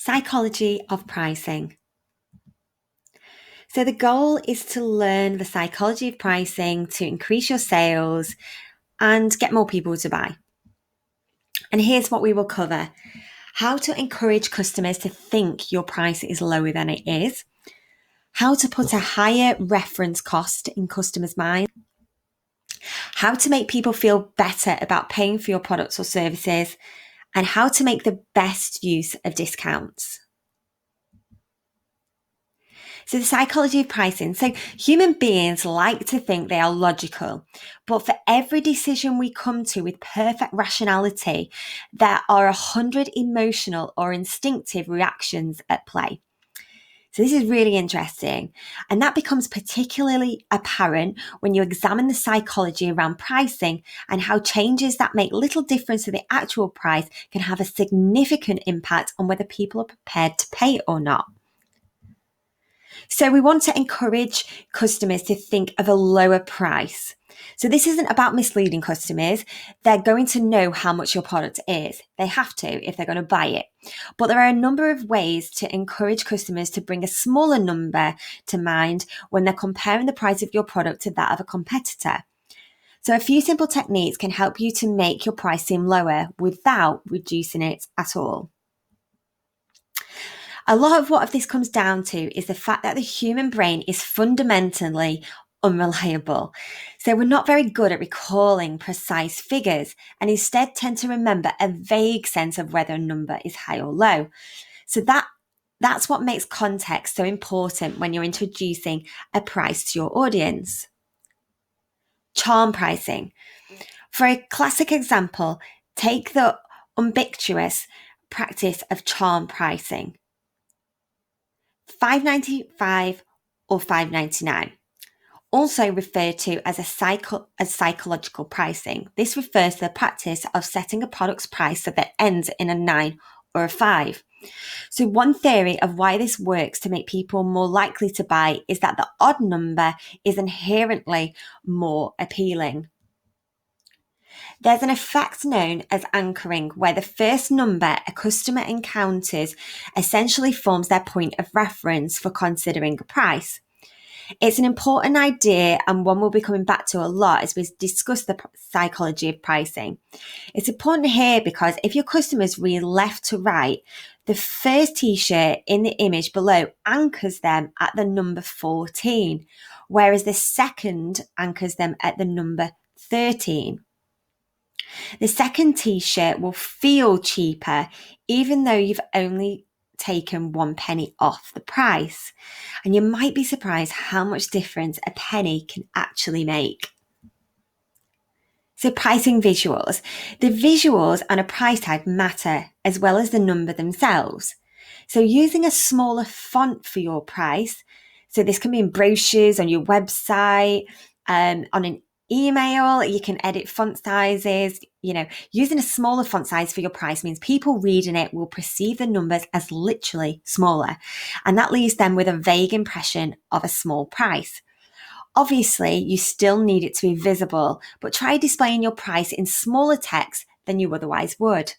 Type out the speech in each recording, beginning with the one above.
Psychology of pricing. So the goal is to learn the psychology of pricing to increase your sales and get more people to buy. And here's what we will cover: how to encourage customers to think your price is lower than it is, how to put a higher reference cost in customers' minds, how to make people feel better about paying for your products or services, and how to make the best use of discounts. So the psychology of pricing. So human beings like to think they are logical, but for every decision we come to with perfect rationality, there are 100 emotional or instinctive reactions at play. So this is really interesting. And that becomes particularly apparent when you examine the psychology around pricing and how changes that make little difference to the actual price can have a significant impact on whether people are prepared to pay or not. So we want to encourage customers to think of a lower price. So this isn't about misleading customers. They're going to know how much your product is. They have to if they're going to buy it. But there are a number of ways to encourage customers to bring a smaller number to mind when they're comparing the price of your product to that of a competitor. So a few simple techniques can help you to make your price seem lower without reducing it at all. A lot of what this comes down to is the fact that the human brain is fundamentally unreliable. So we're not very good at recalling precise figures and instead tend to remember a vague sense of whether a number is high or low. So that's what makes context so important when you're introducing a price to your audience. Charm pricing. For a classic example, take the ubiquitous practice of charm pricing. $5.95 or $5.99, also referred to as psychological pricing. This refers to the practice of setting a product's price so that it ends in a 9 or a 5. So one theory of why this works to make people more likely to buy is that the odd number is inherently more appealing. There's an effect known as anchoring, where the first number a customer encounters essentially forms their point of reference for considering a price. It's an important idea and one we'll be coming back to a lot as we discuss the psychology of pricing. It's important here because if your customers read left to right, the first t-shirt in the image below anchors them at the number 14, whereas the second anchors them at the number 13. The second t-shirt will feel cheaper even though you've only taken 1 penny off the price. And you might be surprised how much difference a penny can actually make. So pricing visuals. The visuals on a price tag matter as well as the number themselves. So using a smaller font for your price, so this can be in brochures, on your website, on an email, you can edit font sizes. Using a smaller font size for your price means people reading it will perceive the numbers as literally smaller, and that leaves them with a vague impression of a small price. Obviously, you still need it to be visible, but try displaying your price in smaller text than you otherwise would.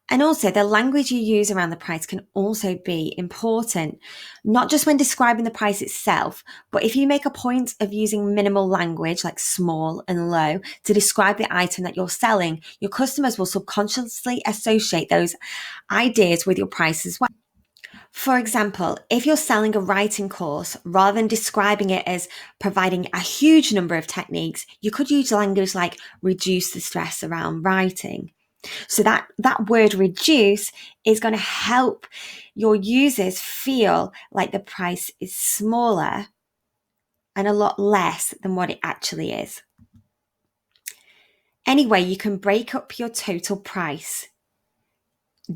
And also, the language you use around the price can also be important, not just when describing the price itself, but if you make a point of using minimal language like small and low to describe the item that you're selling, your customers will subconsciously associate those ideas with your price as well. For example, if you're selling a writing course, rather than describing it as providing a huge number of techniques, you could use language like reduce the stress around writing. So that word reduce is going to help your users feel like the price is smaller and a lot less than what it actually is. Anyway, you can break up your total price.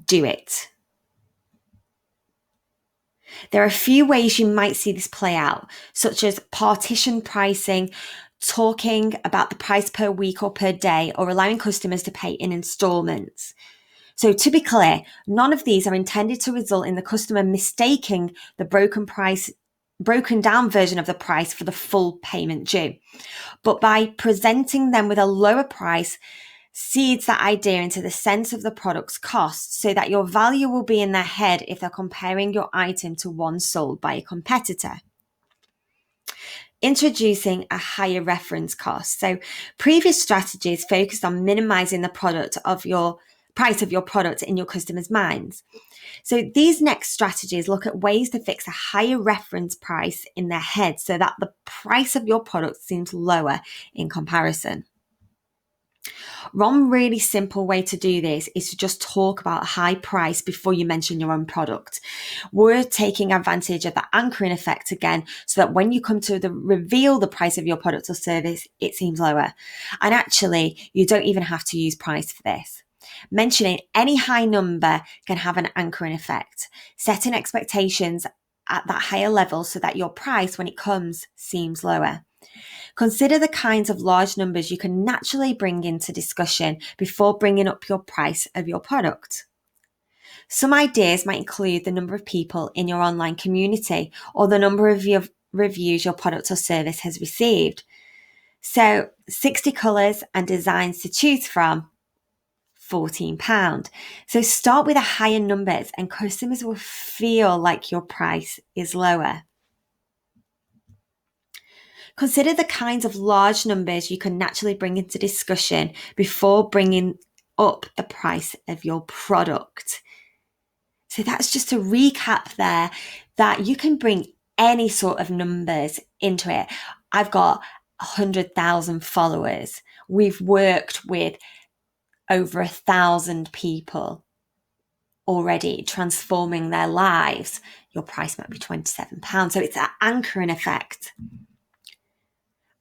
Do it. There are a few ways you might see this play out, such as partition pricing, talking about the price per week or per day, or allowing customers to pay in installments. So to be clear, none of these are intended to result in the customer mistaking the broken down version of the price for the full payment due. But by presenting them with a lower price, seeds that idea into the sense of the product's cost so that your value will be in their head if they're comparing your item to one sold by a competitor. Introducing a higher reference cost. So previous strategies focused on minimizing the price of your product in your customers' minds. So these next strategies look at ways to fix a higher reference price in their head so that the price of your product seems lower in comparison. One really simple way to do this is to just talk about a high price before you mention your own product. We're taking advantage of the anchoring effect again so that when you come to reveal the price of your product or service, it seems lower. And actually, you don't even have to use price for this. Mentioning any high number can have an anchoring effect, setting expectations at that higher level so that your price, when it comes, seems lower. Consider the kinds of large numbers you can naturally bring into discussion before bringing up your price of your product. Some ideas might include the number of people in your online community or the number of reviews your product or service has received. So 60 colours and designs to choose from, £14. So start with the higher numbers and customers will feel like your price is lower. Consider the kinds of large numbers you can naturally bring into discussion before bringing up the price of your product. So that's just a recap there that you can bring any sort of numbers into it. I've got 100,000 followers. We've worked with over 1,000 people already, transforming their lives. Your price might be £27. So it's that anchoring effect.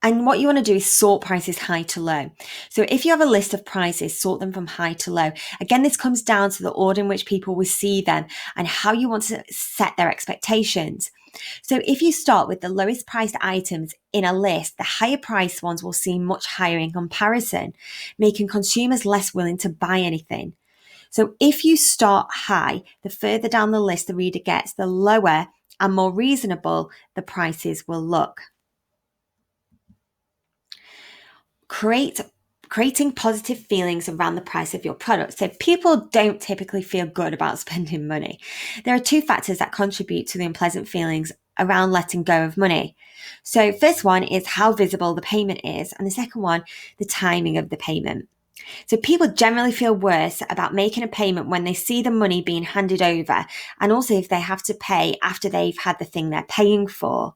And what you want to do is sort prices high to low. So if you have a list of prices, sort them from high to low. Again, this comes down to the order in which people will see them and how you want to set their expectations. So if you start with the lowest priced items in a list, the higher priced ones will seem much higher in comparison, making consumers less willing to buy anything. So if you start high, the further down the list the reader gets, the lower and more reasonable the prices will look. Creating positive feelings around the price of your product. So people don't typically feel good about spending money. There are two factors that contribute to the unpleasant feelings around letting go of money. So first one is how visible the payment is, and the second one, the timing of the payment. So people generally feel worse about making a payment when they see the money being handed over, and also if they have to pay after they've had the thing they're paying for.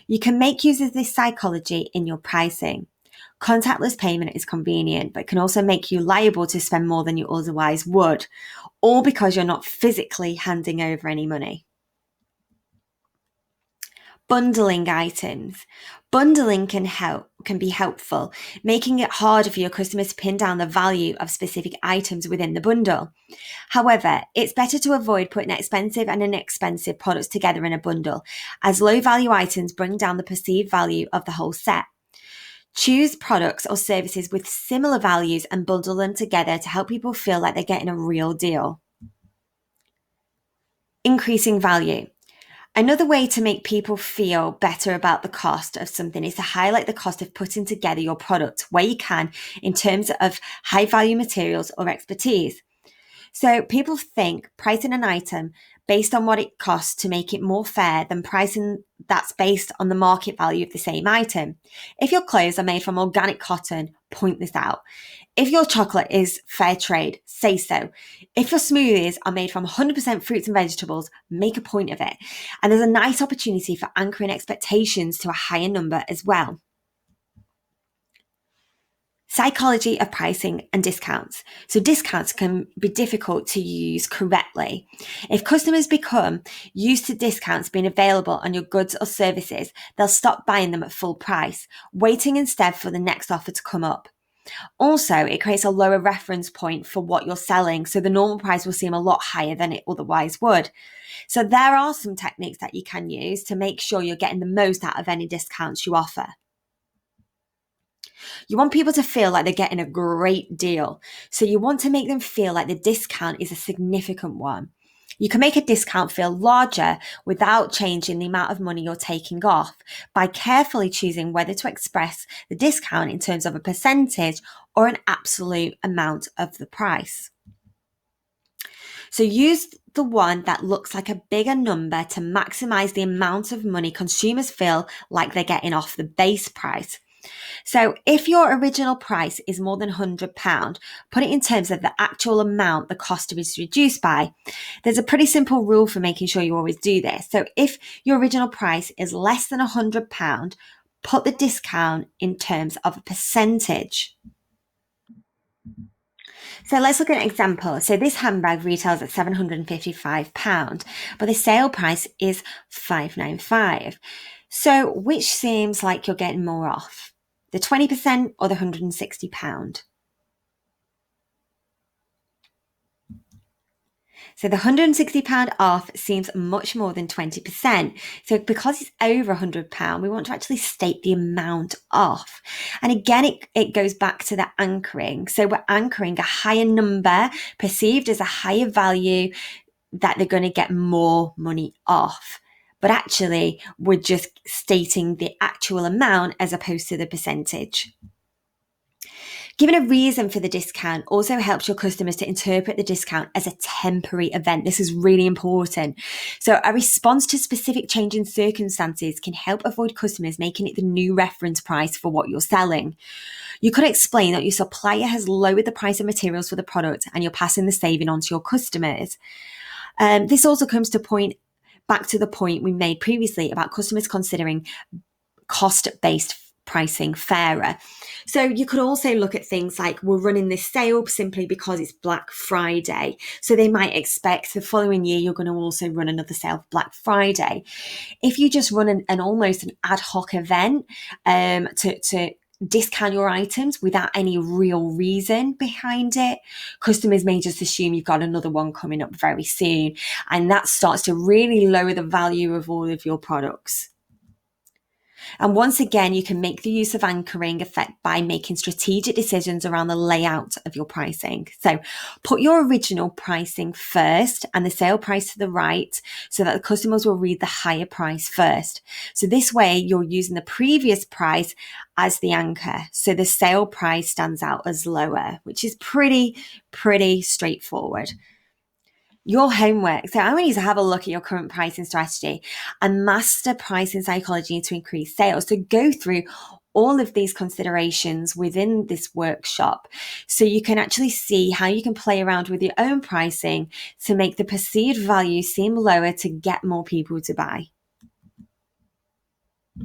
You can make use of this psychology in your pricing. Contactless payment is convenient, but can also make you liable to spend more than you otherwise would, all because you're not physically handing over any money. Bundling items. Bundling can be helpful, making it harder for your customers to pin down the value of specific items within the bundle. However, it's better to avoid putting expensive and inexpensive products together in a bundle, as low value items bring down the perceived value of the whole set. Choose products or services with similar values and bundle them together to help people feel like they're getting a real deal. Increasing value. Another way to make people feel better about the cost of something is to highlight the cost of putting together your product where you can in terms of high value materials or expertise. So people think pricing an item based on what it costs to make it more fair than pricing that's based on the market value of the same item. If your clothes are made from organic cotton, point this out. If your chocolate is fair trade, say so. If your smoothies are made from 100% fruits and vegetables, make a point of it. And there's a nice opportunity for anchoring expectations to a higher number as well. Psychology of pricing and discounts. So discounts can be difficult to use correctly. If customers become used to discounts being available on your goods or services, they'll stop buying them at full price, waiting instead for the next offer to come up. Also, it creates a lower reference point for what you're selling, so the normal price will seem a lot higher than it otherwise would. So there are some techniques that you can use to make sure you're getting the most out of any discounts you offer. You want people to feel like they're getting a great deal. So you want to make them feel like the discount is a significant one. You can make a discount feel larger without changing the amount of money you're taking off by carefully choosing whether to express the discount in terms of a percentage or an absolute amount of the price. So use the one that looks like a bigger number to maximize the amount of money consumers feel like they're getting off the base price. So if your original price is more than £100, put it in terms of the actual amount the cost is reduced by. There's a pretty simple rule for making sure you always do this. So if your original price is less than £100, put the discount in terms of a percentage. So let's look at an example. So this handbag retails at £755, but the sale price is £595. So which seems like you're getting more off? The 20% or the £160? So the £160 off seems much more than 20%. So because it's over £100, we want to actually state the amount off. And again, it goes back to the anchoring. So we're anchoring a higher number perceived as a higher value that they're going to get more money off. But actually, we're just stating the actual amount as opposed to the percentage. Giving a reason for the discount also helps your customers to interpret the discount as a temporary event. This is really important. So a response to specific changing circumstances can help avoid customers making it the new reference price for what you're selling. You could explain that your supplier has lowered the price of materials for the product and you're passing the saving on to your customers. This also comes to back to the point we made previously about customers considering cost-based pricing fairer. So you could also look at things like we're running this sale simply because it's Black Friday. So they might expect the following year you're going to also run another sale Black Friday. If you just run an almost an ad hoc event to discount your items without any real reason behind it, customers may just assume you've got another one coming up very soon. And that starts to really lower the value of all of your products. And once again, you can make the use of anchoring effect by making strategic decisions around the layout of your pricing. So put your original pricing first and the sale price to the right so that the customers will read the higher price first. So this way you're using the previous price as the anchor. So the sale price stands out as lower, which is pretty straightforward. Your homework. So I want you to have a look at your current pricing strategy and master pricing psychology to increase sales. So go through all of these considerations within this workshop so you can actually see how you can play around with your own pricing to make the perceived value seem lower to get more people to buy.